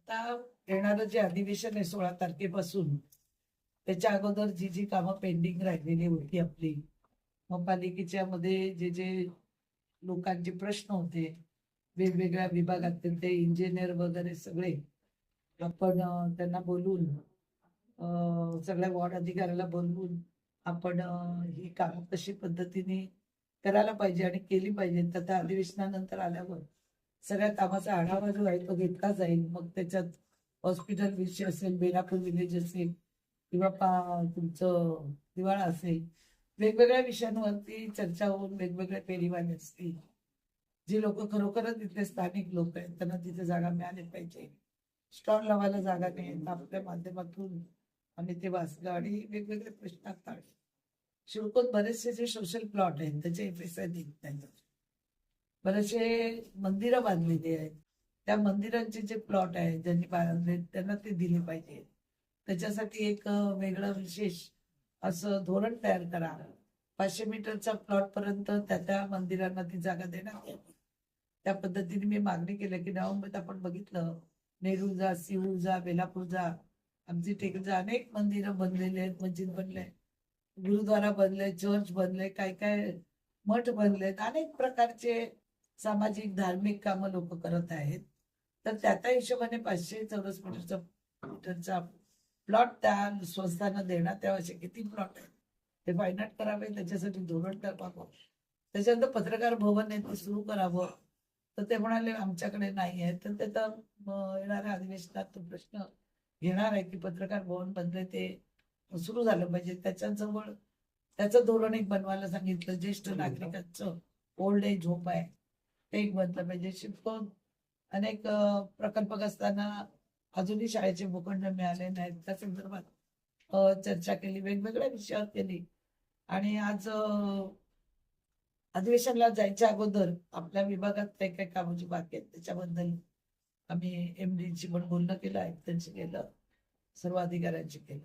आता येणारं जे अधिवेशन आहे 16 तारखेपासून, त्याच्या अगोदर जी जी कामं पेंडिंग राहिलेली होती आपली, मग पालिकेच्या मध्ये जे जे लोकांचे प्रश्न होते वेगवेगळ्या विभागातील, ते इंजिनियर वगैरे सगळे आपण त्यांना बोलून, सगळ्या वॉर्ड अधिकाऱ्याला बोलवून आपण ही कामं कशी पद्धतीने करायला पाहिजे आणि केली पाहिजे. तर त्या अधिवेशनानंतर आल्यावर सगळ्या कामाचा आढावा जो आहे तो घेतला जाईल. मग त्याच्यात हॉस्पिटल विषय असेल, बेलापूर विलेज असेल किंवा तुमचं दिवाळा असेल, वेगवेगळ्या विषयांवरती चर्चा होऊन वेगवेगळे पेरीवाले असतील, जी लोक खरोखरच तिथले स्थानिक लोक आहेत त्यांना तिथे जागा मिळाली पाहिजे. स्टॉल लावायला जागा नाही, आपल्या माध्यमातून आम्ही ते वाचलं आणि वेगवेगळे प्रश्न हाताळले. शिवकोत बरेचसे जे सोशल प्लॉट आहेत त्याचे FSI देत नाही. बरेचसे मंदिरं बांधलेली आहेत, त्या मंदिरांचे जे प्लॉट आहेत ज्यांनी बांधले त्यांना ते दिले पाहिजे. त्याच्यासाठी एक वेगळं विशेष असं धोरण तयार करा. 500 मीटरचा प्लॉट पर्यंत त्या त्या मंदिरांना ती जागा देण्यात यावी. त्या पद्धतीने मी मागणी केली की नवंबरीत आपण बघितलं, नेरूळ जा, सिहूर जा, बेलापूर जा, आमची टेकडीचा अनेक मंदिरं बनलेली आहेत, मस्जिद बनले, गुरुद्वारा बनले, चर्च बनले, काय काय मठ बनलेत, अनेक प्रकारचे सामाजिक धार्मिक कामं लोक करत आहेत. तर त्या त्या हिशोबाने 500 चौरस मीटरचा प्लॉट त्या संस्थांना देण्यात यावा. असे किती प्लॉट आहेत ते फाईंड आउट करावे, त्याच्यासाठी धोरण ठरवावं. त्याच्यानंतर पत्रकार भवन आहे ते सुरू करावं. तर ते म्हणाले आमच्याकडे नाही आहे. तर ते तर येणाऱ्या अधिवेशनात तो प्रश्न घेणार आहे की पत्रकार भवन बनले ते सुरू झालं पाहिजे. त्याच्याजवळ त्याचं धोरण एक बनवायला सांगितलं. ज्येष्ठ नागरिकांचं ओल्ड एज होम आहे ते एक बनलं पाहिजे. शिवकोन अनेक प्रकल्पग्रस्तांना अजूनही शाळेचे भूखंड मिळाले नाहीत, त्या संदर्भात चर्चा केली, वेगवेगळ्या विषयावर केली. आणि आज अधिवेशनला जायच्या अगोदर आपल्या विभागात काही काही कामाची बाकी आहेत त्याच्याबद्दल आम्ही MD पण बोलणं केलं, आयुक्तांशी केलं, सर्व अधिकाऱ्यांशी केलं.